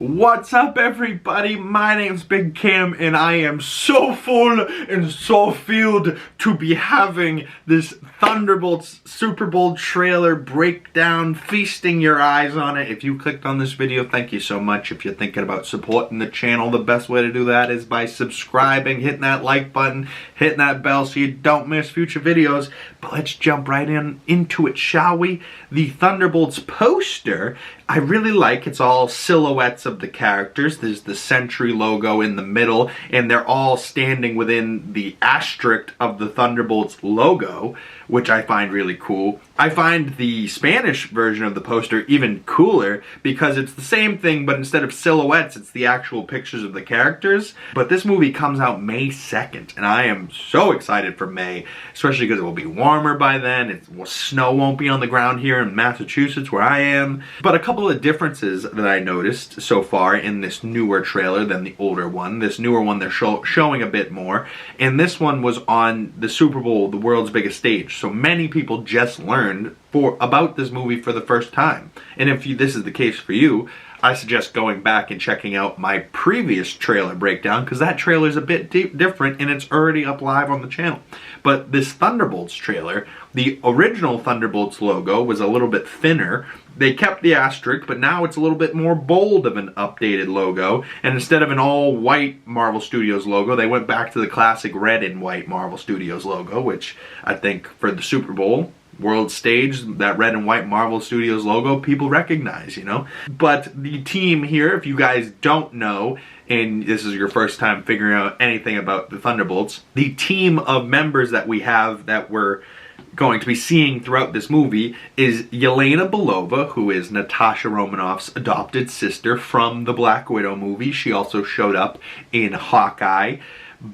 What's up, everybody? My name's Big Cam and I am so full and so filled to be having this Thunderbolts Super Bowl trailer breakdown, feasting your eyes on it. If you clicked on this video, thank you so much. If you're thinking about supporting the channel, the best way to do that is by subscribing, hitting that like button, hitting that bell so you don't miss future videos. But let's jump right into it, shall we? The Thunderbolts poster, I really like. It's all silhouettes of the characters. There's the Century logo in the middle, and they're all standing within the asterisk of the Thunderbolts logo, which I find really cool. I find the Spanish version of the poster even cooler because it's the same thing, but instead of silhouettes, it's the actual pictures of the characters. But this movie comes out May 2nd, and I am so excited for May, especially because it will be warmer by then. Snow won't be on the ground here in Massachusetts where I am. But a couple of differences that I noticed so far in this newer trailer than the older one. This newer one, they're showing a bit more, and this one was on the Super Bowl, the world's biggest stage. So many people just learned about this movie for the first time. And if this is the case for you, I suggest going back and checking out my previous trailer breakdown, because that trailer is a bit different and it's already up live on the channel. But this Thunderbolts trailer, the original Thunderbolts logo was a little bit thinner. They kept the asterisk, but now it's a little bit more bold of an updated logo. And instead of an all-white Marvel Studios logo, they went back to the classic red and white Marvel Studios logo, which I think for the Super Bowl world stage, that red and white Marvel Studios logo, people recognize, you know? But the team here, if you guys don't know, and this is your first time figuring out anything about the Thunderbolts, the team of members that we have that we're going to be seeing throughout this movie is Yelena Belova, who is Natasha Romanoff's adopted sister from the Black Widow movie. She also showed up in Hawkeye.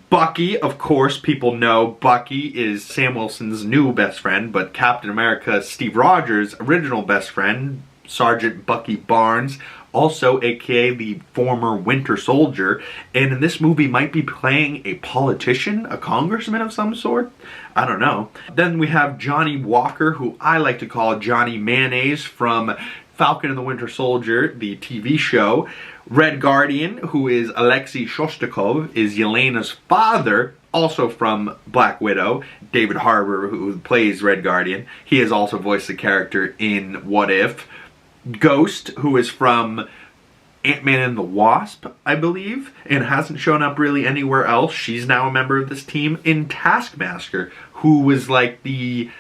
Bucky, of course, people know Bucky is Sam Wilson's new best friend, but Captain America, Steve Rogers' original best friend, Sergeant Bucky Barnes, also aka the former Winter Soldier, and in this movie might be playing a politician, a congressman of some sort. I don't know. Then we have Johnny Walker, who I like to call Johnny Mayonnaise from Falcon and the Winter Soldier, the TV show. Red Guardian, who is Alexei Shostakov, is Yelena's father, also from Black Widow. David Harbour, who plays Red Guardian, he has also voiced the character in What If. Ghost, who is from Ant-Man and the Wasp, I believe, and hasn't shown up really anywhere else. She's now a member of this team. In Taskmaster, who was like the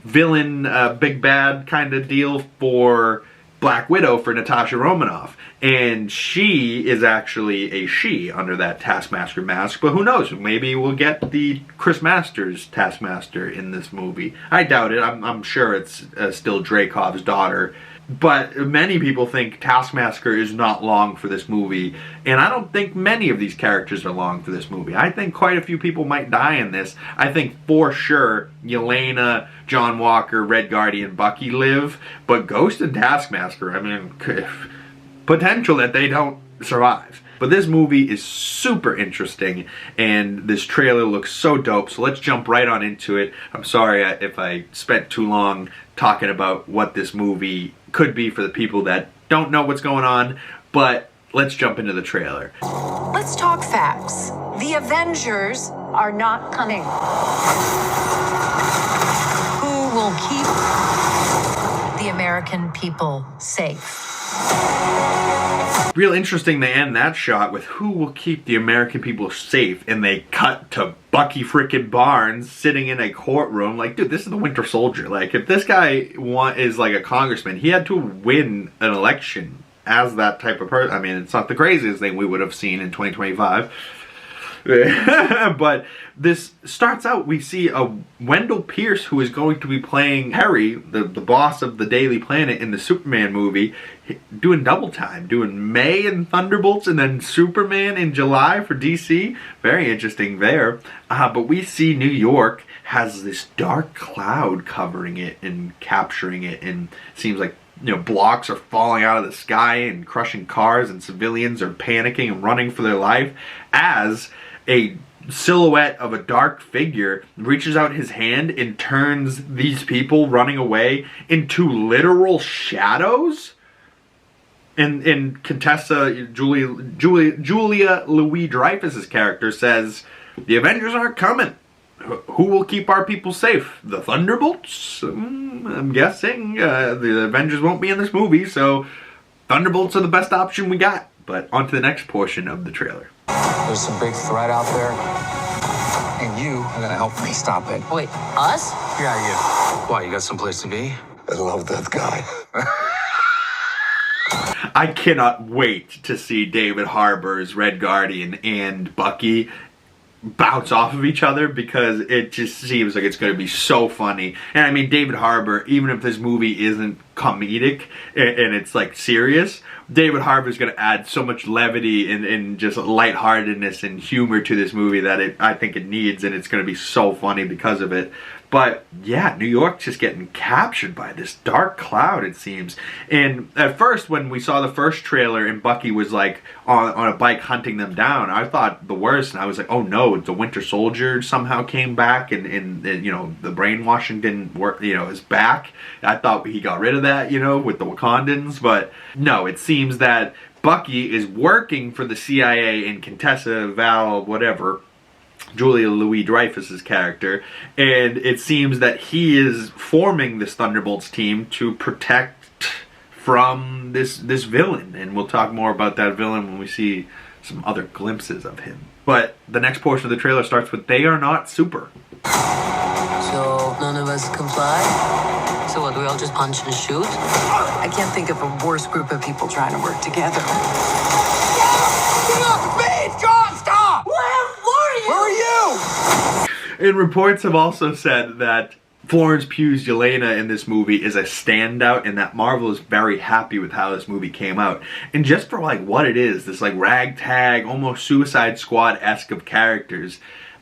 villain, big bad kind of deal for Black Widow for Natasha Romanoff. And she is actually a she under that Taskmaster mask, but who knows, maybe we'll get the Chris Masters Taskmaster in this movie. I doubt it. I'm sure it's still Dreykov's daughter. But many people think Taskmaster is not long for this movie, and I don't think many of these characters are long for this movie. I think quite a few people might die in this. I think for sure Yelena, John Walker, Red Guardian, Bucky live, but Ghost and Taskmaster, I mean, potential that they don't survive. But this movie is super interesting, and this trailer looks so dope, so let's jump right on into it. I'm sorry if I spent too long talking about what this movie could be for the people that don't know what's going on, but let's jump into the trailer. Let's talk facts. The Avengers are not coming. Who will keep the American people safe? Real interesting they end that shot with who will keep the American people safe, and they cut to Bucky frickin' Barnes sitting in a courtroom. Like, dude, this is the Winter Soldier. Like, if this guy is like a congressman, he had to win an election as that type of person. I mean, it's not the craziest thing we would have seen in 2025. But this starts out, we see a Wendell Pierce who is going to be playing Harry, the boss of the Daily Planet in the Superman movie, doing double time, doing May in Thunderbolts and then Superman in July for DC. Very interesting there. But we see New York has this dark cloud covering it and capturing it, and it seems like, you know, blocks are falling out of the sky and crushing cars, and civilians are panicking and running for their life as a silhouette of a dark figure reaches out his hand and turns these people running away into literal shadows. And Contessa, Julia Louis-Dreyfus's character says, the Avengers aren't coming. Who will keep our people safe? The Thunderbolts? I'm guessing. The Avengers won't be in this movie, so Thunderbolts are the best option we got. But on to the next portion of the trailer. There's some big threat out there, and you are gonna help me stop it. Wait, us? Yeah, you. Why, you got someplace to be? I love that guy. I cannot wait to see David Harbour's Red Guardian and Bucky bounce off of each other, because it just seems like it's going to be so funny. And I mean, David Harbour, even if this movie isn't comedic and it's like serious, David Harbour is going to add so much levity and just lightheartedness and humor to this movie that I think it needs, and it's going to be so funny because of it. But yeah, New York's just getting captured by this dark cloud, it seems. And at first, when we saw the first trailer and Bucky was like on a bike hunting them down, I thought the worst, and I was like, oh no, the Winter Soldier somehow came back, and you know, the brainwashing didn't work, you know, is back. I thought he got rid of that, you know, with the Wakandans, but no, it seems that Bucky is working for the CIA and Contessa, Val, whatever, Julia Louis-Dreyfus's character, and it seems that he is forming this Thunderbolts team to protect from this villain, and we'll talk more about that villain when we see some other glimpses of him. But the next portion of the trailer starts with, they are not super. So none of us comply? So what, we all just punch and shoot? I can't think of a worse group of people trying to work together. And reports have also said that Florence Pugh's Yelena in this movie is a standout, and that Marvel is very happy with how this movie came out. And just for like what it is, this like ragtag, almost Suicide Squad-esque of characters,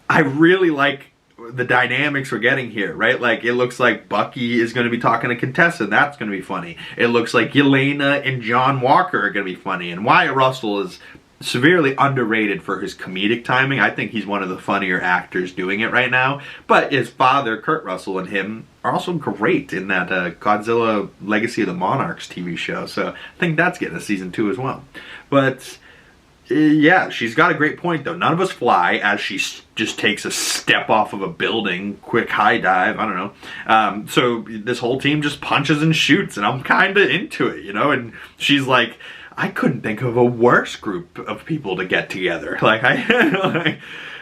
I really like the dynamics we're getting here, right? Like, it looks like Bucky is going to be talking to Contessa, that's going to be funny. It looks like Yelena and John Walker are going to be funny, and Wyatt Russell is severely underrated for his comedic timing. I think he's one of the funnier actors doing it right now. But his father, Kurt Russell, and him are also great in that Godzilla Legacy of the Monarchs TV show. So I think that's getting a season 2 as well. But yeah, she's got a great point though. None of us fly, as she just takes a step off of a building, quick high dive, I don't know. So this whole team just punches and shoots, and I'm kind of into it, you know? And she's like, I couldn't think of a worse group of people to get together. Like, and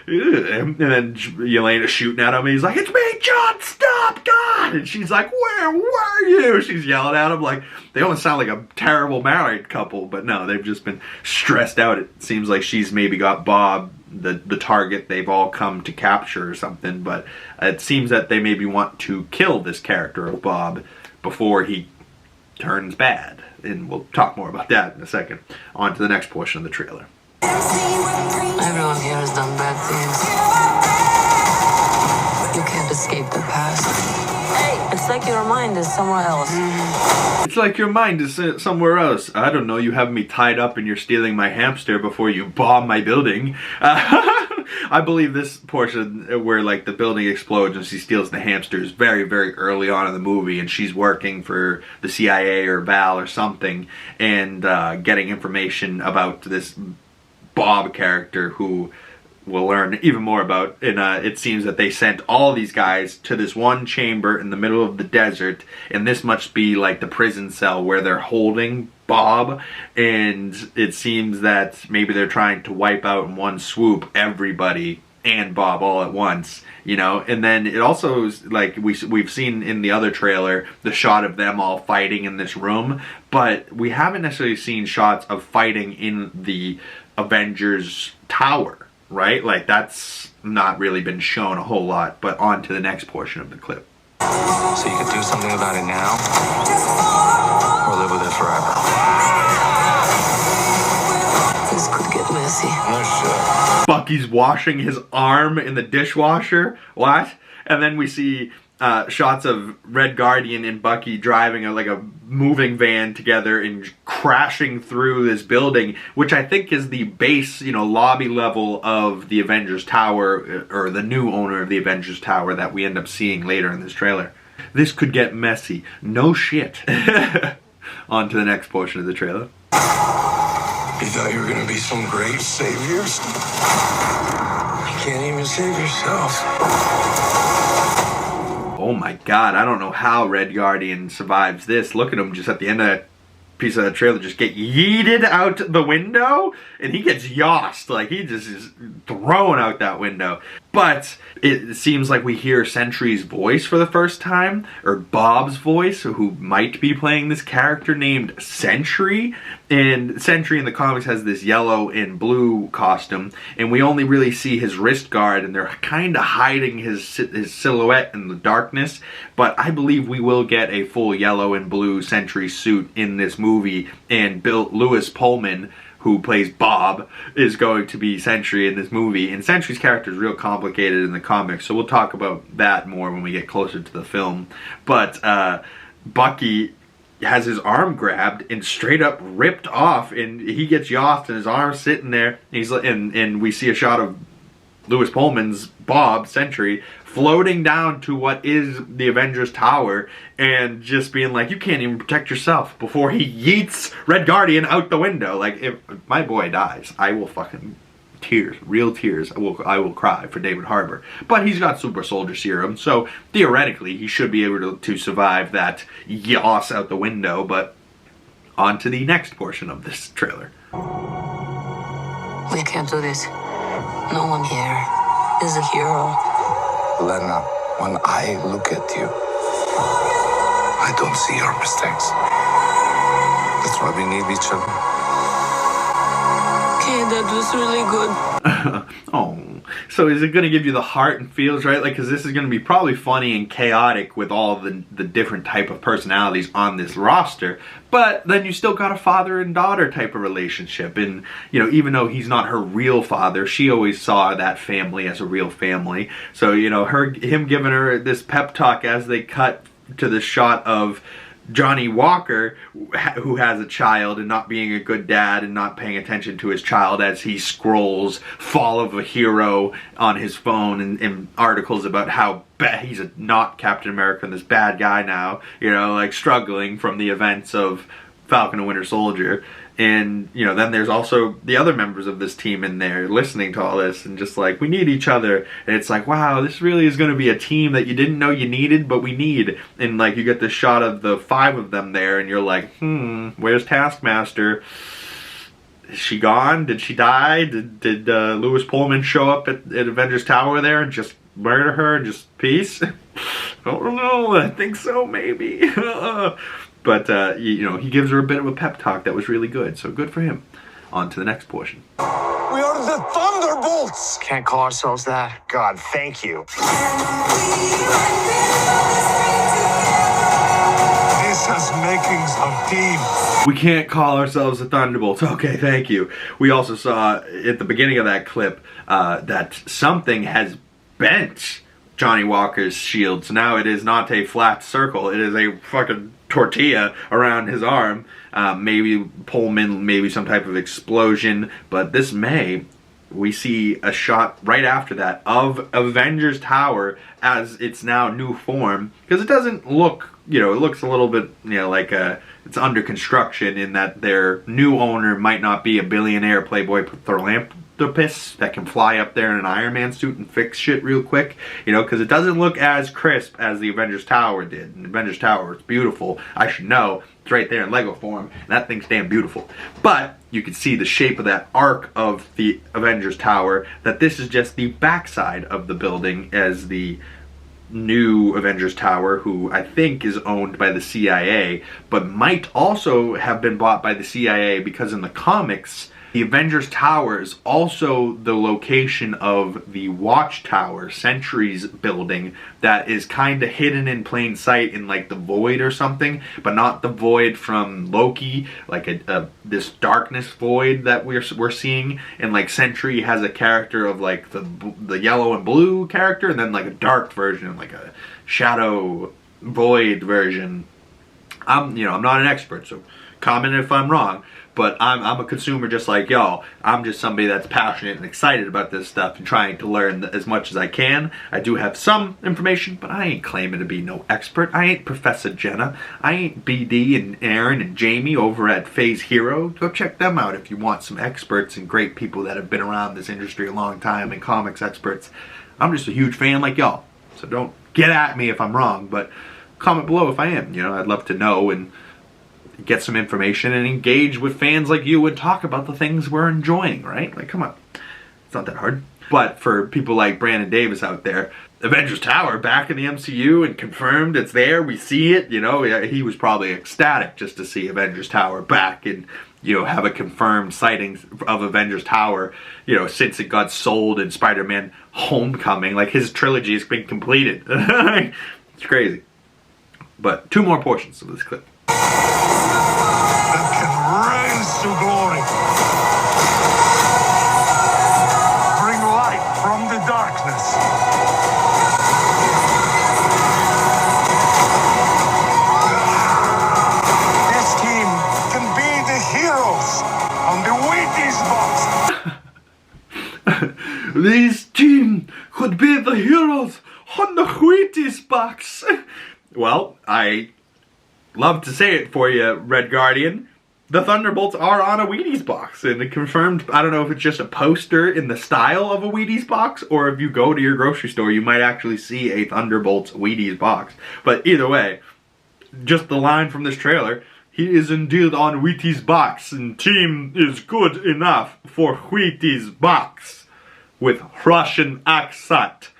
then Yelena's shooting at him, and he's like, it's me, John, stop, God! And she's like, where were you? She's yelling at him like, they almost sound like a terrible married couple, but no, they've just been stressed out. It seems like she's maybe got Bob, the target they've all come to capture or something, but it seems that they maybe want to kill this character of Bob before he turns bad. And we'll talk more about that in a second. On to the next portion of the trailer. Everyone here has done bad things. You can't escape the past. Hey, it's like your mind is somewhere else. It's like your mind is somewhere else. I don't know, you have me tied up and you're stealing my hamster before you bomb my building. I believe this portion where like the building explodes and she steals the hamster is very, very early on in the movie, and she's working for the CIA or Val or something, and getting information about this Bob character who we'll learn even more about. And it seems that they sent all these guys to this one chamber in the middle of the desert, and this must be like the prison cell where they're holding Bob, and it seems that maybe they're trying to wipe out in one swoop everybody and Bob all at once, you know. And then it also is like we've seen in the other trailer the shot of them all fighting in this room, but we haven't necessarily seen shots of fighting in the Avengers Tower, right? Like, that's not really been shown a whole lot. But on to the next portion of the clip. So you could do something about it now, or live with it forever. This could get messy. No shit. Bucky's washing his arm in the dishwasher. What? And then we see shots of Red Guardian and Bucky driving like a moving van together and crashing through this building, which I think is the base, you know, lobby level of the Avengers Tower, or the new owner of the Avengers Tower that we end up seeing later in this trailer. This could get messy. No shit. On to the next portion of the trailer. You thought you were gonna be some great saviors? You can't even save yourself. Oh my god, I don't know how Red Guardian survives this. Look at him just at the end of that piece of the trailer, just get yeeted out the window, and he gets yossed, like he just is thrown out that window. But it seems like we hear Sentry's voice for the first time, or Bob's voice, who might be playing this character named Sentry. And Sentry in the comics has this yellow and blue costume, and we only really see his wrist guard, and they're kind of hiding his silhouette in the darkness. But I believe we will get a full yellow and blue Sentry suit in this movie, and Lewis Pullman, who plays Bob, is going to be Sentry in this movie. And Sentry's character is real complicated in the comics, so we'll talk about that more when we get closer to the film. But Bucky has his arm grabbed and straight up ripped off, and he gets yossed, and his arm's sitting there. And we see a shot of Lewis Pullman's Bob, Sentry, floating down to what is the Avengers Tower, and just being like, you can't even protect yourself, before he yeets Red Guardian out the window. Like, if my boy dies, I will fucking tears, real tears. I will cry for David Harbour. But he's got super soldier serum, so theoretically he should be able to survive that yoss out the window. But on to the next portion of this trailer. We can't do this. No one here is a hero. Lena, when I look at you, I don't see your mistakes. That's why we need each other. Okay, that was really good. Oh, so is it going to give you the heart and feels, right? Like, because this is going to be probably funny and chaotic with all the different type of personalities on this roster, but then you still got a father and daughter type of relationship. And, you know, even though he's not her real father, she always saw that family as a real family. So, you know, him giving her this pep talk as they cut to the shot of Johnny Walker, who has a child, and not being a good dad and not paying attention to his child as he scrolls Fall of a Hero on his phone, and articles about how bad he's not Captain America and this bad guy now, you know, like struggling from the events of Falcon and Winter Soldier. And, you know, then there's also the other members of this team in there listening to all this and just like, we need each other. And it's like, wow, this really is going to be a team that you didn't know you needed, but we need. And like, you get this shot of the 5 of them there, and you're like, where's Taskmaster? Is she gone? Did she die? Did Lewis Pullman show up at Avengers Tower there and just murder her and just peace? I don't know. I think so, maybe. But, you know, he gives her a bit of a pep talk that was really good. So good for him. On to the next portion. We are the Thunderbolts! Can't call ourselves that. God, thank you. This has makings of team. We can't call ourselves the Thunderbolts. Okay, thank you. We also saw at the beginning of that clip that something has bent Johnny Walker's shield. So now it is not a flat circle. It is a fucking tortilla around his arm. Maybe Pullman, maybe some type of explosion. But this May, we see a shot right after that of Avengers Tower as its now new form. Because it doesn't look, you know, it looks a little bit, you know, like it's under construction, in that their new owner might not be a billionaire playboy philanthropist that can fly up there in an Iron Man suit and fix shit real quick, you know, because it doesn't look as crisp as the Avengers Tower did. And the Avengers Tower is beautiful. I should know. It's right there in Lego form, and that thing's damn beautiful. But you can see the shape of that arc of the Avengers Tower, that this is just the backside of the building, as the new Avengers Tower, who I think is owned by the CIA, but might also have been bought by the CIA, because in the comics, the Avengers Tower is also the location of the Watchtower, Sentry's building, that is kind of hidden in plain sight in like the Void or something, but not the Void from Loki, like this darkness Void that we're seeing. And like Sentry has a character of like the yellow and blue character, and then like a dark version, like a shadow Void version. I'm not an expert, so comment if I'm wrong. but I'm a consumer just like y'all. I'm just somebody that's passionate and excited about this stuff and trying to learn as much as I can. I do have some information, but I ain't claiming to be no expert. I ain't Professor Jenna. I ain't BD and Aaron and Jamie over at Phase Hero. Go check them out if you want some experts and great people that have been around this industry a long time and comics experts. I'm just a huge fan like y'all, so don't get at me if I'm wrong, but comment below if I am. You know, I'd love to know and get some information and engage with fans like you and talk about the things we're enjoying, right? Like, come on. It's not that hard. But for people like Brandon Davis out there, Avengers Tower back in the MCU and confirmed it's there. We see it, you know. He was probably ecstatic just to see Avengers Tower back and, you know, have a confirmed sighting of Avengers Tower, you know, since it got sold in Spider-Man Homecoming. Like, his trilogy has been completed. It's crazy. But 2 more portions of this clip. That can raise to glory. Bring light from the darkness. This team can be the heroes on the Wheaties box. This team could be the heroes on the Wheaties box. Well, I love to say it for you, Red Guardian. The Thunderbolts are on a Wheaties box, and it confirmed. I don't know if it's just a poster in the style of a Wheaties box, or if you go to your grocery store, you might actually see a Thunderbolts Wheaties box. But either way, just the line from this trailer, he is indeed on Wheaties box, and team is good enough for Wheaties box. With Russian accent.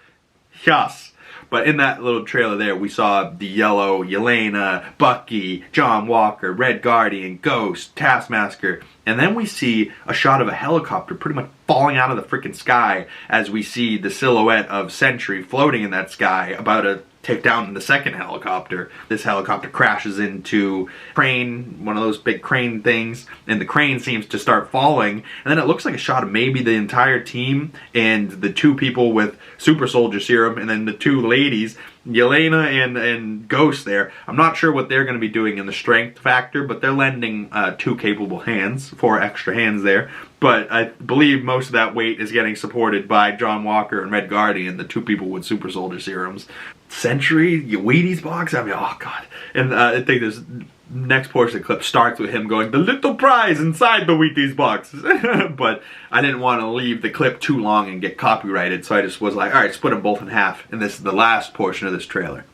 Yes. But in that little trailer there, we saw the Yellow, Yelena, Bucky, John Walker, Red Guardian, Ghost, Taskmaster. And then we see a shot of a helicopter pretty much falling out of the freaking sky as we see the silhouette of Sentry floating in that sky, about to take down the second helicopter. This helicopter crashes into a crane, one of those big crane things, and the crane seems to start falling. And then it looks like a shot of maybe the entire team and the 2 people with super soldier serum, and then the 2 ladies, Yelena and Ghost there. I'm not sure what they're going to be doing in the strength factor, but they're lending 2 capable hands, 4 extra hands there. But I believe most of that weight is getting supported by John Walker and Red Guardian, the 2 people with super soldier serums. Sentry, Wheaties box, I mean, oh god. And I think this next portion of the clip starts with him going, the little prize inside the Wheaties box. But I didn't want to leave the clip too long and get copyrighted, so I just was like, alright, split them both in half. And this is the last portion of this trailer.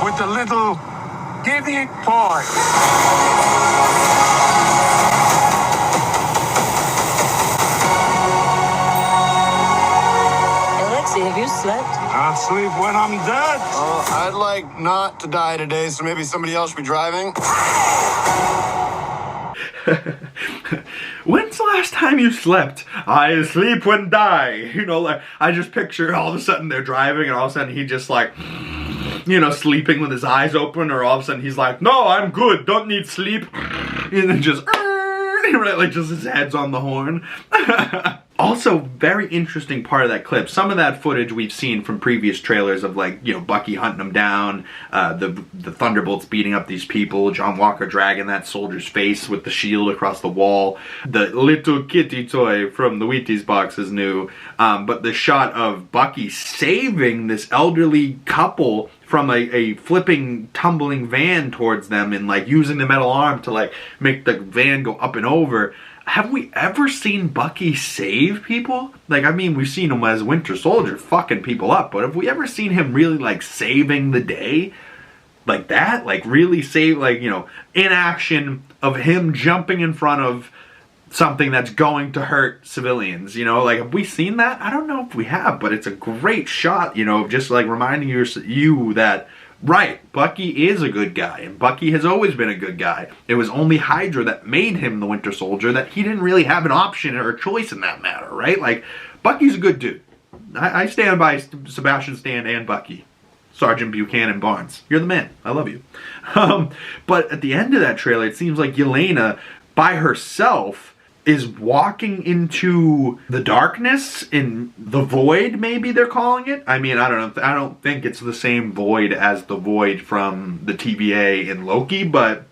With a little giddy boy. Have you slept? I'll sleep when I'm dead. I'd like not to die today, so maybe somebody else should be driving. When's the last time you slept? I sleep when die. You know, like, I just picture all of a sudden they're driving and all of a sudden he just like, you know, sleeping with his eyes open, or all of a sudden he's like, no, I'm good, don't need sleep. And then just, right, like just his head's on the horn. Also, very interesting part of that clip. Some of that footage we've seen from previous trailers of, like, you know, Bucky hunting them down, the Thunderbolts beating up these people, John Walker dragging that soldier's face with the shield across the wall. The little kitty toy from the Wheaties box is new. But the shot of Bucky saving this elderly couple from a flipping, tumbling van towards them and, like, using the metal arm to, like, make the van go up and over. Have we ever seen Bucky save people? Like, I mean, we've seen him as Winter Soldier fucking people up, but have we ever seen him really, like, saving the day? Like that? Like, really save, like, you know, in action of him jumping in front of something that's going to hurt civilians, you know? Like, have we seen that? I don't know if we have, but it's a great shot, you know, just, like, reminding you that, right, Bucky is a good guy, and Bucky has always been a good guy. It was only Hydra that made him the Winter Soldier, that he didn't really have an option or a choice in that matter, right? Like, Bucky's a good dude. I stand by Sebastian Stan and Bucky. Sergeant Buchanan Barnes. You're the man. I love you. But at the end of that trailer, it seems like Yelena, by herself, is walking into the darkness, in the void, maybe they're calling it. I mean, I don't know. I don't think it's the same void as the void from the TVA in Loki, but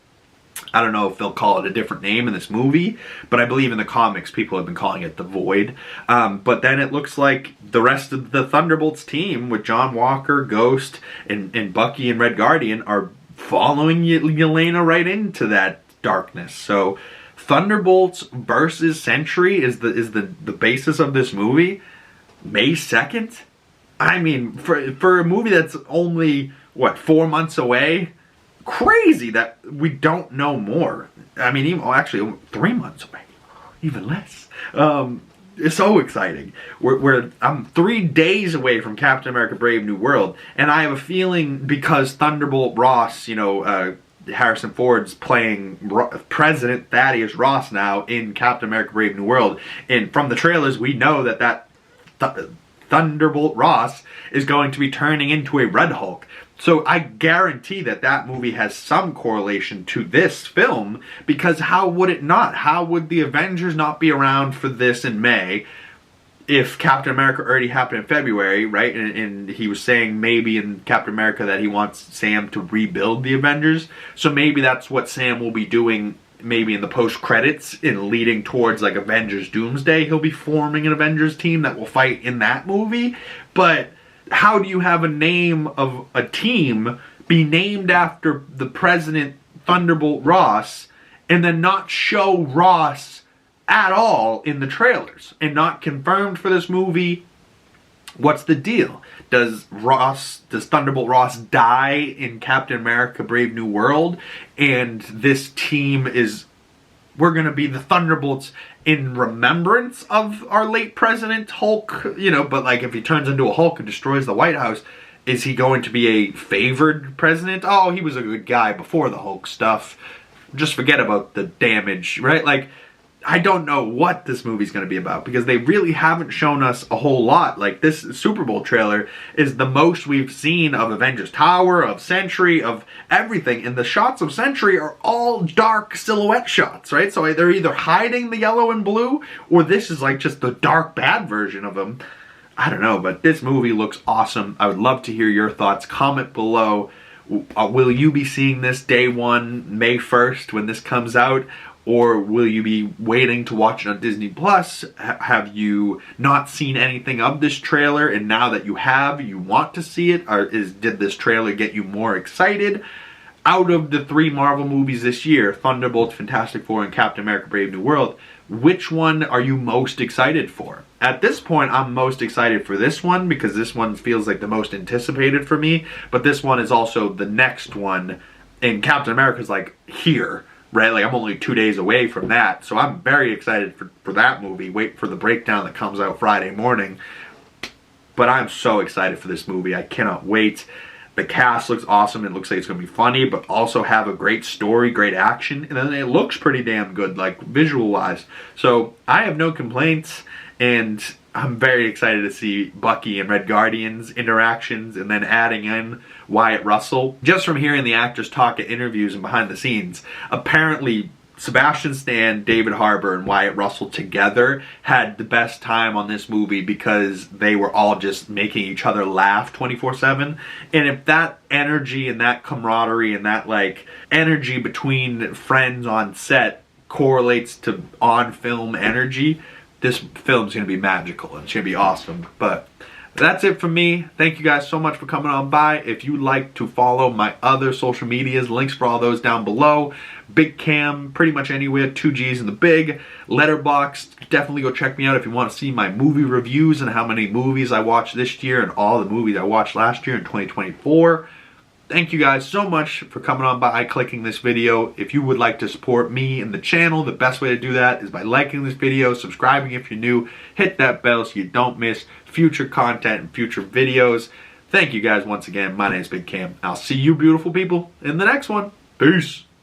I don't know if they'll call it a different name in this movie, but I believe in the comics people have been calling it the Void. But then it looks like the rest of the Thunderbolts team with John Walker, Ghost, and Bucky and Red Guardian are following Yelena right into that darkness. So Thunderbolts versus Sentry is the basis of this movie. May 2nd? I mean, for a movie that's only, what, 4 months away? Crazy that we don't know more. I mean, even actually 3 months away, even less. It's so exciting. I'm 3 days away from Captain America: Brave New World, and I have a feeling because Thunderbolt Ross, you know, Harrison Ford's playing President Thaddeus Ross now in Captain America: Brave New World, and from the trailers we know that Thunderbolt Ross is going to be turning into a Red Hulk. So I guarantee that movie has some correlation to this film, because how would it not? How would the Avengers not be around for this in May if Captain America already happened in February, right? And he was saying maybe in Captain America that he wants Sam to rebuild the Avengers. So maybe that's what Sam will be doing maybe in the post-credits in leading towards like Avengers Doomsday. He'll be forming an Avengers team that will fight in that movie. But how do you have a name of a team be named after the President Thunderbolt Ross and then not show Ross at all in the trailers and not confirmed for this movie? What's the deal? Does Thunderbolt Ross die in Captain America: Brave New World, and this team we're going to be the Thunderbolts in remembrance of our late President Hulk, you know, but like if he turns into a Hulk and destroys the White House, is he going to be a favored president? Oh, he was a good guy before the Hulk stuff. Just forget about the damage, right? Like, I don't know what this movie's going to be about, because they really haven't shown us a whole lot. Like, this Super Bowl trailer is the most we've seen of Avengers Tower, of Sentry, of everything. And the shots of Sentry are all dark silhouette shots, right? So they're either hiding the yellow and blue, or this is like just the dark bad version of them. I don't know, but this movie looks awesome. I would love to hear your thoughts. Comment below. Will you be seeing this day one, May 1st, when this comes out? Or will you be waiting to watch it on Disney Plus? Have you not seen anything of this trailer, and now that you have, you want to see it? Or did this trailer get you more excited? Out of the 3 Marvel movies this year, Thunderbolts, Fantastic Four, and Captain America: Brave New World, which one are you most excited for? At this point, I'm most excited for this one, because this one feels like the most anticipated for me. But this one is also the next one, and Captain America's like here. Right, like I'm only 2 days away from that, so I'm very excited for that movie. Wait for the breakdown that comes out Friday morning. But I'm so excited for this movie. I cannot wait. The cast looks awesome. It looks like it's going to be funny, but also have a great story, great action. And then it looks pretty damn good, like visual-wise. So I have no complaints, and I'm very excited to see Bucky and Red Guardian's interactions, and then adding in Wyatt Russell. Just from hearing the actors talk at interviews and behind the scenes, apparently Sebastian Stan, David Harbour, and Wyatt Russell together had the best time on this movie, because they were all just making each other laugh 24/7. And if that energy and that camaraderie and that like energy between friends on set correlates to on-film energy, this film's going to be magical. It's going to be awesome. But that's it for me. Thank you guys so much for coming on by. If you'd like to follow my other social medias, links for all those down below. Big Cam, pretty much anywhere, 2 G's in the Big. Letterboxd, definitely go check me out if you want to see my movie reviews and how many movies I watched this year and all the movies I watched last year in 2024. Thank you guys so much for coming on by, clicking this video. If you would like to support me and the channel, the best way to do that is by liking this video, subscribing if you're new, hit that bell so you don't miss future content and future videos. Thank you guys once again. My name is Big Cam. I'll see you beautiful people in the next one. Peace.